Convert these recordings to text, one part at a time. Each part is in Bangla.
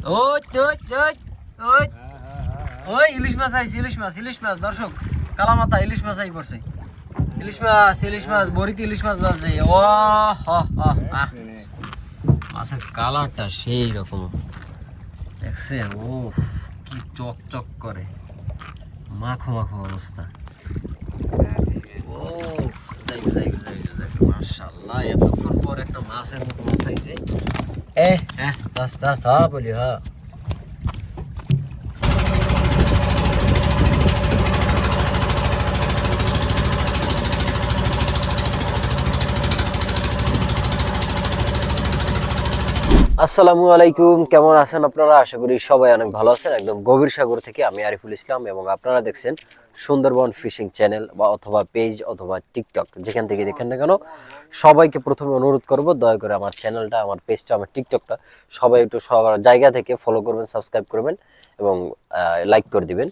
ওই ওই ওই ওই ওই ইলিশ মাছ আইছে, ইলিশ মাছ দর্শক, কালামাথা ইলিশ মাছ আই পড়ছে। ইলিশ মাছ বড়িতে ইলিশ মাছ বাজছে। ও মাছের কালারটা সেই রকম দেখছেন, ও কি চক চক করে, মাখো মাখো অবস্থা। ও মাশাআল্লাহ, এতক্ষণ পর একটা মাছের মতো মাছ আইছে। বলি হ্যাঁ। আসসালামু আলাইকুম, কেমন আছেন আপনারা? আশা করি সবাই অনেক ভালো আছেন। একদম গভীর সাগর থেকে আমি আরিফুল ইসলাম, এবং আপনারা দেখছেন সুন্দরবন ফিশিং চ্যানেল বা অথবা পেজ অথবা টিকটক, যেখান থেকে দেখেন না কেন সবাইকে প্রথমে অনুরোধ করব, দয়া করে আমার চ্যানেলটা, আমার পেজটা, আমার টিকটকটা সবাই একটু সবার জায়গা থেকে ফলো করবেন, সাবস্ক্রাইব করবেন এবং লাইক করে দিবেন।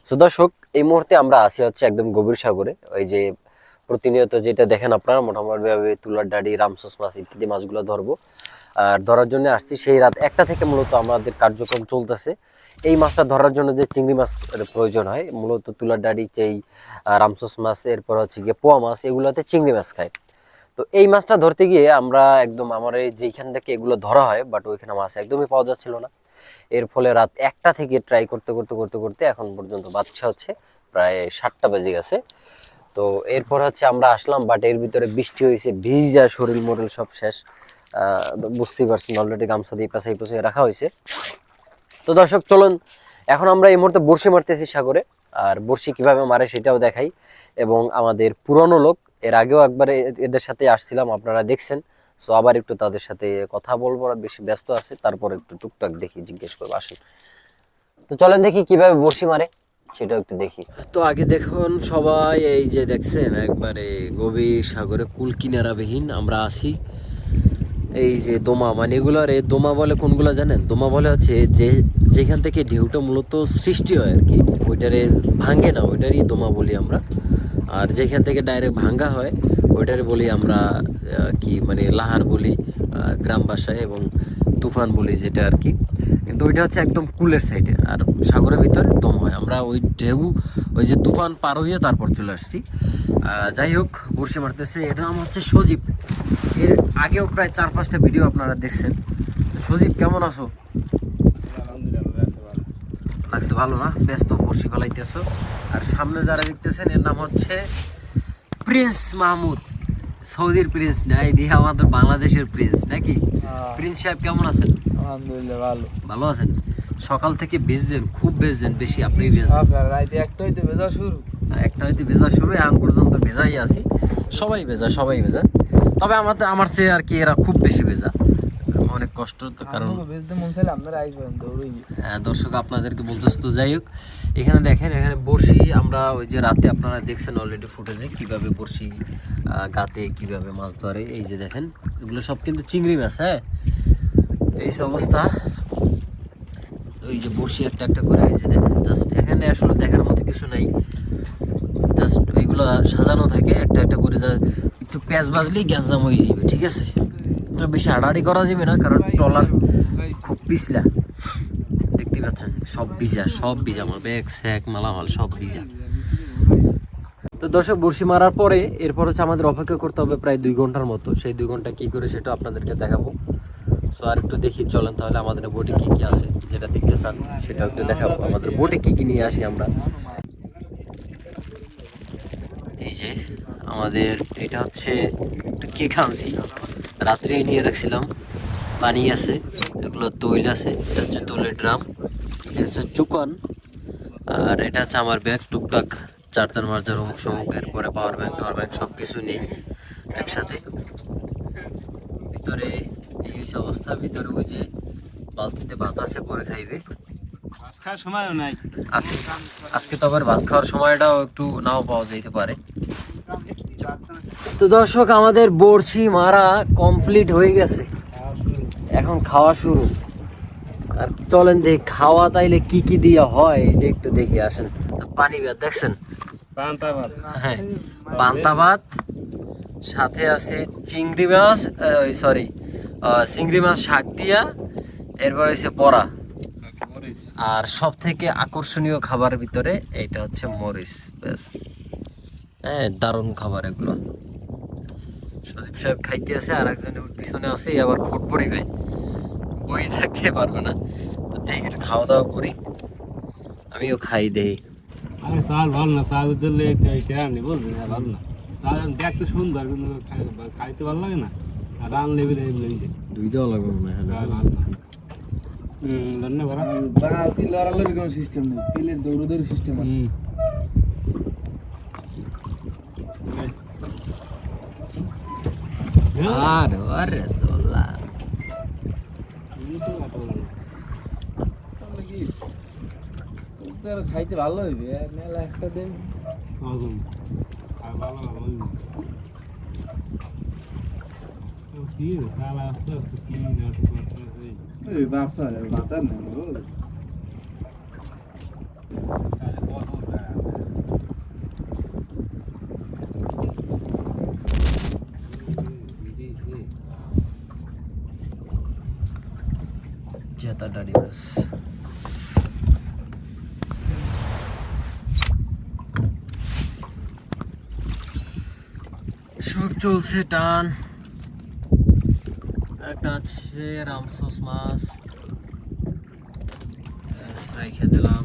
তো দর্শক, এই মুহূর্তে আমরা আসি হচ্ছে একদম গভীর সাগরে। ওই যে প্রতিনিয়ত যেটা দেখেন আপনারা, মোটামুটিভাবে তুলার ডাড়ি, রামসস মাছ ইত্যাদি মাছগুলো ধরবো। আর ধরার জন্য আসছি সেই রাত 1টা থেকে মূলত আমাদের কার্যক্রম চলতেছে। এই মাছটা ধরার জন্য যে চিংড়ি মাছ প্রয়োজন হয়, মূলত তুলার ডাড়ি, যেই রামসস মাছ, এরপর হচ্ছে গিয়ে পোয়া মাছ, এগুলোতে চিংড়ি মাছ খায়। তো এই মাছটা ধরতে গিয়ে আমরা একদম আমার এই যেখান থেকে এগুলো ধরা হয়, বাট ওইখানে মাছ একদমই পাওয়া যাচ্ছিল না। এর ফলে রাত 1টা থেকে ট্রাই করতে করতে করতে করতে এখন পর্যন্ত বাচ্চা হচ্ছে প্রায় 7টা বেজে গেছে। তো এরপর হচ্ছে আমরা আসলাম, বাট এর ভিতরে বৃষ্টি হয়েছে, ভিজা শরীর মরল সব শেষ। বুঝতেই পারছেন, অলরেডি গামছা দিয়ে পেঁচাই পেঁচাই রাখা হয়েছে। তো দর্শক চলুন, এখন আমরা এই মুহূর্তে বড়শি মারতেছি সাগরে, আর বড়শি কিভাবে মারে সেটাও দেখাই। এবং আমাদের পুরনো লোক, এর আগেও একবার এদের সাথে আসছিলাম, আপনারা দেখছেন। সো আবার একটু তাদের সাথে কথা বলবো, বেশি ব্যস্ত আছে, তারপর একটু টুকটাক দেখি, জিজ্ঞেস করবো, আসেন। তো চলেন দেখি কিভাবে বড়শি মারে সেটাও একটু দেখি। তো আগে দেখুন সবাই, এই যে দেখছেন একবারে গভীর সাগরে কুল কিনারাবিহীন আমরা আসি। এই যে দোমা, মানে এগুলার দোমা বলে কোনগুলা জানেন? দোমা বলে হচ্ছে যে যেখান থেকে ঢেউটা মূলত সৃষ্টি হয় আর কি, ওইটারে ভাঙ্গে না, ওইটারই দোমা বলি আমরা। আর যেখান থেকে ডাইরেক্ট ভাঙ্গা হয় ওইটারে বলি আমরা কি মানে লাহার বলি গ্রাম ভাষায়, এবং তুফান বলি যেটা আর কি। কিন্তু ওইটা হচ্ছে একদম কুলের সাইডে, আর সাগরের ভিতরে দম হয়। আমরা ওই ঢেউ, ওই যে তুফান পার হইয়ে তারপর চলে আসছি। যাই হোক, বড়শি মারতেছে, এর নাম হচ্ছে সজীব। এর আগেও প্রায় 4-5টা ভিডিও আপনারা দেখছেন। সজীব, কেমন আছো? লাগছে ভালো না? ব্যস্ত বড়শি ফেলাইতেছো। আর সামনে যারা দেখতেছেন, এর নাম হচ্ছে প্রিন্স মাহমুদ। সৌদির প্রিন্স না, এটি আমাদের বাংলাদেশের প্রিন্স নাকি? প্রিন্স সাহেব কেমন আছেন? আলহামদুলিল্লাহ ভালো। ভালো আছেন? সকাল থেকে ভিজছেন, খুব ভিজছেন, বেশি আপনি ভিজছেন। একটা হইতে ভেজা শুরু, এখন পর্যন্ত ভেজাই আছি। সবাই ভেজা। তবে আমার চেয়ে আর কি এরা খুব বেশি ভেজা, অনেক কষ্ট। কারণ দর্শক আপনাদেরকে বলতেছি। তো যাই হোক, এখানে দেখেন, এখানে বড়শি আমরা ওই যে রাতে আপনারা দেখছেন অলরেডি ফুটেজে কিভাবে বড়শি গাতে কিভাবে মাছ ধরে। এই যে দেখেন, এগুলো সব কিন্তু চিংড়ি মাছ। হ্যাঁ, এই অবস্থা। ওই যে বড়শি একটা একটা করে, এই যে দেখেন, জাস্ট এখানে আসলে দেখার মতো কিছু নাই, জাস্ট এইগুলো সাজানো থাকে একটা একটা করে। যা একটু প্যাঁচ বাজলেই গ্যাস জাম হয়ে যাবে, ঠিক আছে? বেশি হাঁটাহাঁটি করা যাবে না, কারণ ট্রলার খুব পিছলা, দেখতে পাচ্ছেন সব ভিজা আমার ব্যাগ স্যাক মালামাল সব ভিজা। তো দর্শক, বড়শি মারার পরে এরপর হচ্ছে আমাদের অপেক্ষা করতে হবে প্রায় 2 ঘন্টার মতো। সেই 2 ঘন্টা কি করে সেটা আপনাদেরকে দেখাবো। সো আর একটু দেখি, চলেন তাহলে আমাদের বোটে কি কি আছে, যেটা দেখতে চান সেটা একটু দেখাবো। আমাদের বোটে কি কি নিয়ে আসি আমরা। এই যে আমাদের এটা হচ্ছে একটা কেক আনছি, রাত্রে নিয়ে রাখছিলাম। পানি আছে, এগুলো তৈল আছে, এটা হচ্ছে তৈলের ড্রাম, এটা হচ্ছে চুকান, আর এটা হচ্ছে আমার ব্যাগ, টুকটাক চার্জার মার্জার অংশ, এরপরে পাওয়ার ব্যাংক সব কিছু নেই একসাথে। ভিতরে এই হচ্ছে অবস্থা। ভিতরে ওই যে বালতিতে ভাত আছে, পরে খাইবে। সময়ও নাই আজকে তো আবার ভাত খাওয়ার সময়টাও একটু নাও পাওয়া যেতে পারে। তো দর্শক, আমাদের বড়শি মারা কমপ্লিট হয়ে গেছে, এখন খাওয়া শুরু। আর চলেন দেখি খাওয়া তাইলে কি কি দিয়া হয় এটা একটু দেখে আসেন। পানি ভাত দেখছেন, হ্যাঁ পান্তা ভাত, সাথে আছে চিংড়ি মাছ শাক দিয়া, এরপর হচ্ছে বড়া, আর সব থেকে আকর্ষণীয় খাবারের ভিতরে এইটা হচ্ছে মরিচ। ব্যাস, হ্যাঁ, দারুণ খাবার এগুলো। সজীব সাহেব খাইতে আছে, আর একজনের পিছনে আছে আবার খুট পড়িবে, বই থাকতে পারবে না। তো দেখি একটু খাওয়া দাওয়া করি, আমিও খাই দেই। আরে চাল ভালো না, চাল দিলে এটা আনি বুঝলি না, ভালো না। চাল দেখতে সুন্দর কিন্তু খাইতে ভালো লাগে না। আর রান লেবে দুই দেওয়া লাগবে মনে হয়, ভালো না। রান্না করা লড়ালড়ি কোনো সিস্টেম নেই, পিলের দৌড়দৌড়ি সিস্টেম আছে। আরে আরে দোলা, তাহলে কি তোর খাইতে ভালো হইবে, মেলা একটা দেন। ওই বাসা বাতার না জেতা ডাডি মাছ। সব চলছে টান। একটা আছে রামসোস মাছ, রেখে দিলাম।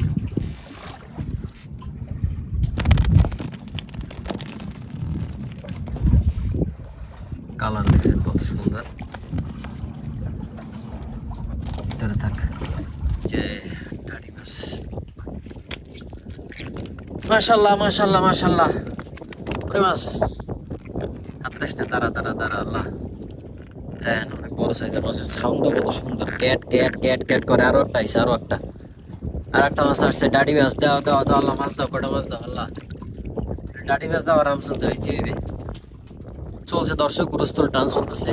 কালার দেখছেন কত সুন্দর, ভিতরে থাক যে ডাডি মাছ। মাশাল্লাহ মাশাল্লাহ মাশাল্লাহ, ওরে মাছ হাতরাস না, দাঁড়া দাঁড়া দাঁড়া, আল্লাহ। হ্যাঁ, অনেক বড় সাইজের মাছের সাউন্ডও কত সুন্দর, ক্যাট ক্যাট ক্যাট ক্যাট করে। আরো একটা আইসে, আর একটা মাছ আসছে, ডাডি মাছ। দাও দাও দাও আল্লাহ, মাছ দাও, কটা মাছ দাও আল্লাহ, ডাডি মাছ দাও, আরামসে দাও। চলছে দর্শক, গুরুস্থল টান চলতেছে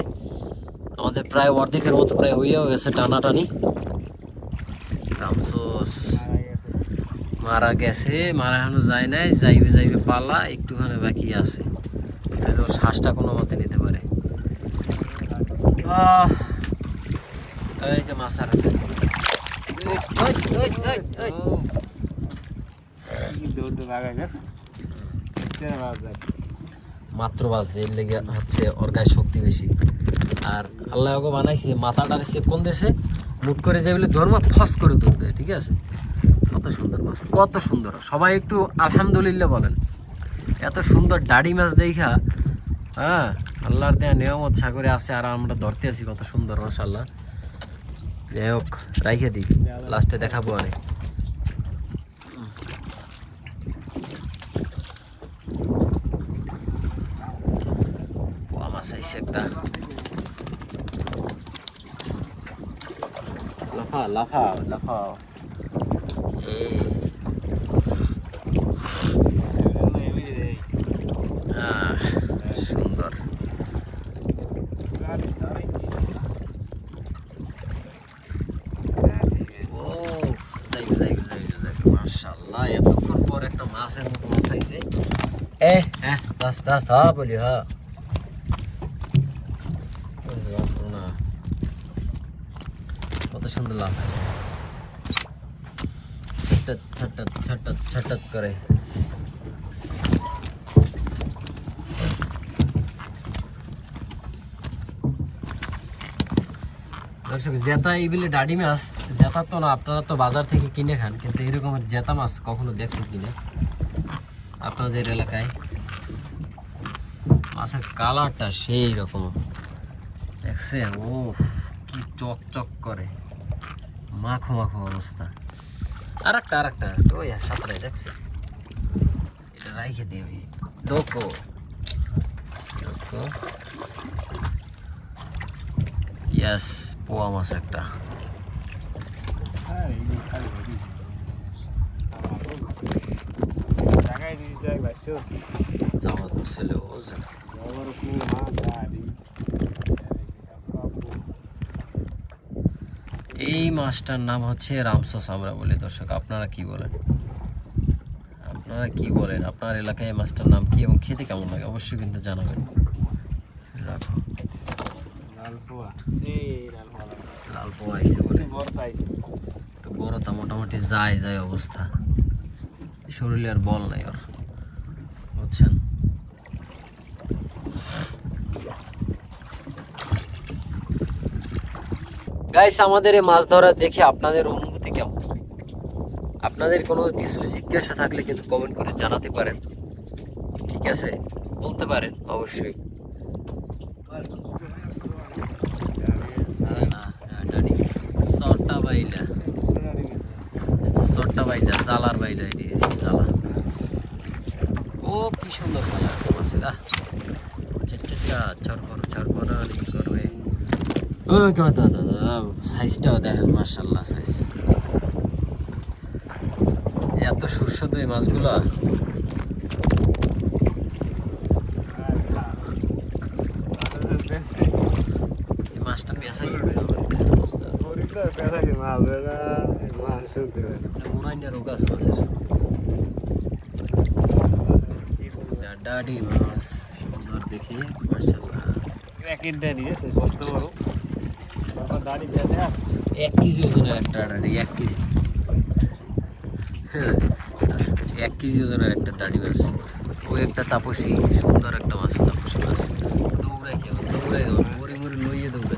আমাদের, প্রায় অর্ধেকের মতো প্রায় হইয়াও গেছে টানাটানি। রামসোস মারা গেছে, মারা এখনো যায় নাই, যাইবে যাইবে পালা, একটুখানি বাকি আছে, তাহলে ও শ্বাসটা কোনো মতে নিতে পারে। এই যে মাছ আর মাত্র বাজছে, এর লেগে হচ্ছে ওর গায়ে শক্তি বেশি। আর আল্লাহ ওকে বানাইছে, মাথাটা সে কোন দেশে মুট করে যে বলে ধর্ম ফস করে তুলতে দেয়, ঠিক আছে। কত সুন্দর মাছ, কত সুন্দর। সবাই একটু আলহামদুলিল্লাহ বলেন, এত সুন্দর ডাডি মাছ দেখা। হ্যাঁ, আল্লাহর দেয়া নিয়ামত সাগরে আছে, আর আমরা ধরতে আছি কত সুন্দর, মাশাআল্লাহ। যাই হোক, রাইখে দিই, লাস্টে দেখাবো অনেক। মাছ আইছে একটা, লাফা লাফা লাফাও। সুন্দর। মাশাআল্লাহ, এতক্ষণ পর একটা মাছের মতো মাছ আইছে। বলি হ্যাঁ, কত সুন্দর লাভ, ছট্টাত ছট্টাত ছট্টাত করে। দর্শক, জেতা এইগুলি ডাডি মাছ, জেতা তো না, আপনারা তো বাজার থেকে কিনে খান, কিন্তু এরকমের জেতা মাছ কখনো দেখছেন কিনা আপনাদের এলাকায়? মাছের কালারটা সেই রকম দেখছেন, ও কি চকচক করে, মাখো মাখো অবস্থা। আর একটা ওই সাঁতরাই দেখছেন, এটা রাইখে দিবি দোকো দোকো। ইয়াস, পোয়া মাছ একটা। জামাত ছেলে বুঝছেন। এই মাছটার নাম হচ্ছে রামসোস আমরা বলি। দর্শক, আপনারা কি বলেন? আপনারা কি বলেন? আপনার এলাকায় এই মাছটার নাম কি এবং খেতে কেমন লাগে অবশ্যই কিন্তু জানাবেন। রাখো, লাল পোয়া আইছে বলে, একটু বড়টা মোটামুটি যায় যায় অবস্থা, শরীরে আর বল নাই ওর, বুঝছেন। গাইস, আমাদের এই মাছ ধরা দেখে আপনাদের অনুভূতি কেমন? আপনাদের কোনো কিছু জিজ্ঞাসা থাকলে কিন্তু কমেন্ট করে জানাতে পারেন, ঠিক আছে? বলতে পারেন অবশ্যই। জালার বাইলা, জালা। ও কি সুন্দর কালার মাছের, করবে। ও সাইজটাও দেখেন, মাশাআল্লাহ সাইজ। এত সুস্বাদু এই মাছগুলা। এই মাছটা পেঁচাইছে মুরাইনের রোগ আছে মাছের। ডাডি মাছ সুন্দর দেখে, মাশাআল্লাহ। 1 কেজি ওজনের একটা ডাডি, 1 কেজি। হ্যাঁ, 1 কেজি ওজনের একটা ডাডি মাছ। ওই একটা তাপসী, সুন্দর একটা মাছ, তাপসী মাছ। দৌড়ে কেমন, মরি মরি লইয়ে দৌড়ে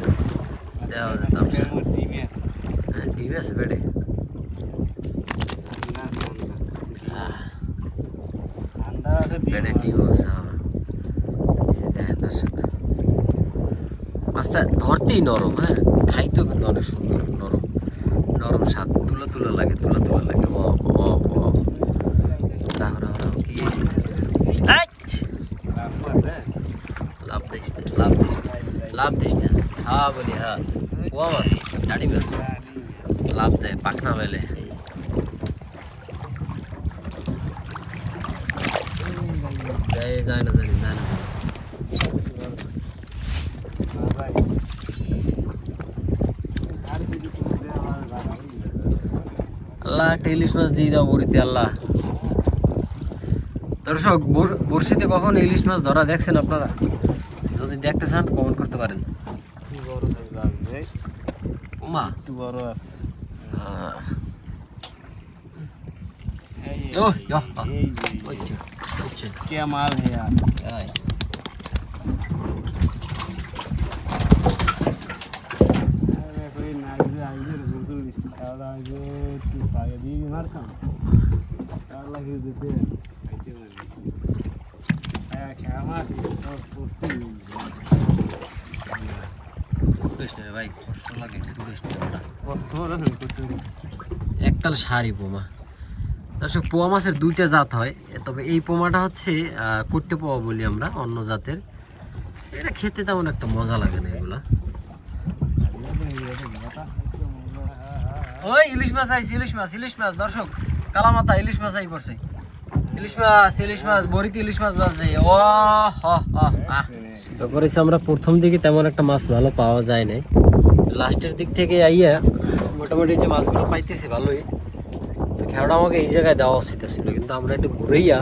দেওয়া যায় তাপসা। হ্যাঁ, ডিম আছে বেড়ে। বেড়ে ডিম আছে, হ্যাঁ। দেখেন দর্শক, মাছটা ধরতেই নরম, হ্যাঁ, খাইতেও কিন্তু অনেক সুন্দর, নরম নরম স্বাদ, তুলা লাগে। কি লাভ দিস না, হ্যাঁ বলি, হ্যাঁ। কুয়া মাছ, ডাডি মাছ লাভ দেয় পাখনা মেলে। যায় না। আল্লাহ, একটা ইলিশ মাছ দিয়ে দাও বড়িতে, আল্লাহ। দর্শক, বড়শিতে কখন ইলিশ মাছ ধরা দেখছেন আপনারা? যদি দেখতে চান কমেন্ট করতে পারেন। ওমা, একটু বড় আছে। क्या माल है यार। कोई नाइज आइए बिल्कुल इसका जो तू पाए दी मार का कर लगे देते आइते आया क्या मार और पोस्टी ভাই, কষ্ট লাগে। और এককাল সারি পোমা। দর্শক, পোয়া মাছের 2টা জাত হয়, তবে এই পোমাটা হচ্ছে কট্টে পোয়া বলি আমরা, অন্য জাতের। এটা খেতে তেমন একটা মজা লাগে না এগুলা। ওই ইলিশ মাছ আইছে, ইলিশ মাছ দর্শক, কালামাথা ইলিশ মাছ আই পড়ছে। ইলিশ মাছ বড়িতে ইলিশ মাছ বাজে। ও তারপরে আমরা প্রথম দিকে তেমন একটা মাছ ভালো পাওয়া যায় না, লাস্টের দিক থেকে আইয়া মোটামুটি যে মাছগুলো পাইতেছি ভালোই। তো খেলাটা আমাকে এই জায়গায় দেওয়া উচিত ছিল, কিন্তু আমরা একটু ঘুরেইয়া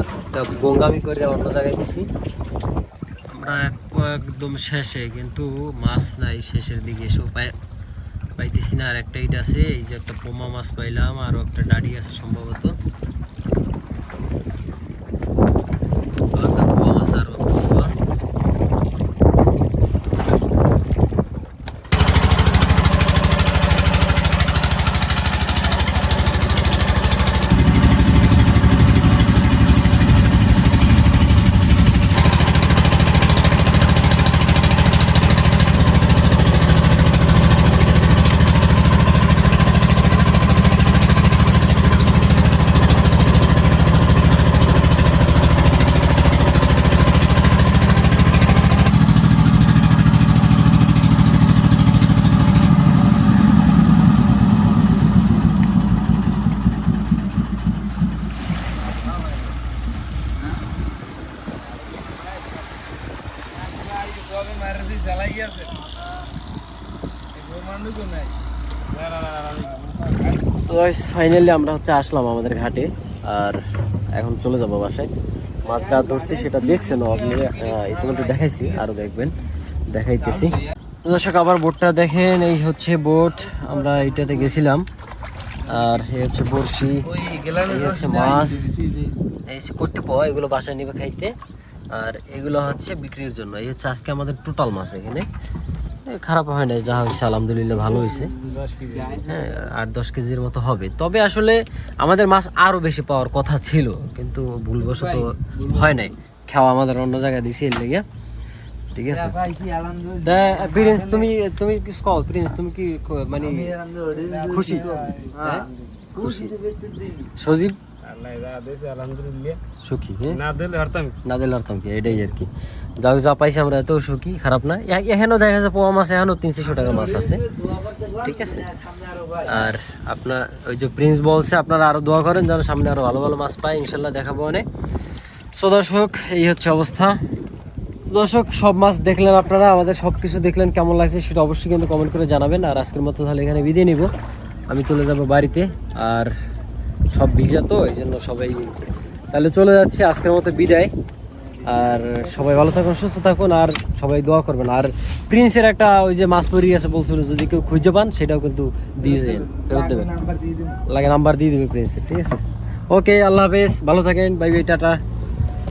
গঙ্গামি করে অন্য জায়গায় দিছি। আমরা একদম শেষে, কিন্তু মাছ নাই, শেষের দিকে এসব পাইতেছি না। আর একটা ইট আছে, এই যে একটা পোমা মাছ পাইলাম, আরও একটা ডাডি আছে সম্ভবত, একটা পোমা মাছ আর তো ফাইনালি আমরা হচ্ছে আসলাম আমাদের ঘাটে, আর এখন চলে যাবো বাসায়। মাছ যা ধরছি সেটা দেখছেন আপনারা, ইতিমধ্যে দেখাইছি, আরও দেখবেন, দেখাইতেছি। দর্শক, আবার বোটটা দেখেন, এই হচ্ছে বোট, আমরা এইটাতে গেছিলাম। আর এই হচ্ছে বড়শি, ওই গেলানে এই হচ্ছে মাছ, এই হচ্ছে করতে পাওয়া, এগুলো বাসায় নিবে খাইতে। আর এগুলো হচ্ছে বিক্রির জন্য। এই হচ্ছে আজকে আমাদের টোটাল মাছ এখানে। খারাপ হয় নাই, যা হয়েছে আলহামদুলিল্লাহ ভালো হয়েছে। 10 কেজি হ্যাঁ 8-10 কেজির মতো হবে। তবে আসলে আমাদের মাছ আরও বেশি পাওয়ার কথা ছিল, কিন্তু ভুলবশত হয় নাই। খাওয়া আমাদের অন্য জায়গায় দিছি এর লেগে। ঠিক আছে। পাইছি আলহামদুলিল্লাহ। তা প্রিন্স, তুমি কিছু কও। প্রিন্স তুমি কি মানে খুশি? হ্যাঁ খুশি। সজীব আল্লাহ যা দেশে আলহামদুলিল্লাহ। সুখী? হ্যাঁ না দিলে হরতাম না দিলে পারতাম কি, এটাই আর কি। যাও যা পাইছি আমরা এত সুখী, খারাপ না। এখানেও দেখা যাচ্ছে পোয়া মাছ এখনও 300 টাকার মাছ আছে। ঠিক আছে। আর আপনার ওই যে প্রিন্স বলছে আপনারা আরো দোয়া করেন যেন সামনে আরো ভালো ভালো মাছ পাই, ইনশাল্লাহ দেখাবো অনেক। সো দর্শক এই হচ্ছে অবস্থা। দর্শক সব মাছ দেখলেন আপনারা, আমাদের সব কিছু দেখলেন, কেমন লাগছে সেটা অবশ্যই কিন্তু কমেন্ট করে জানাবেন। আর আজকের মতো তাহলে এখানে বিদায় নিব, আমি চলে যাব বাড়িতে। আর সব ভিজা তো এই জন্য সবাই তাহলে চলে যাচ্ছে, আজকের মতো বিদায়। আর সবাই ভালো থাকুন, সুস্থ থাকুন, আর সবাই দোয়া করবেন। আর প্রিন্সের একটা ওই যে মাছ পড়ে গেছে বলছিল, যদি কেউ খুঁজে পান সেটাও কিন্তু দিয়ে দেবেন, ফেরত দেবেন, নাম্বার দিয়ে দিন। লাগে নাম্বার দিয়ে দেবে প্রিন্সের। ঠিক আছে, ওকে, আল্লাহ হাফেজ, ভালো থাকেন, বাই বাই, টাটা।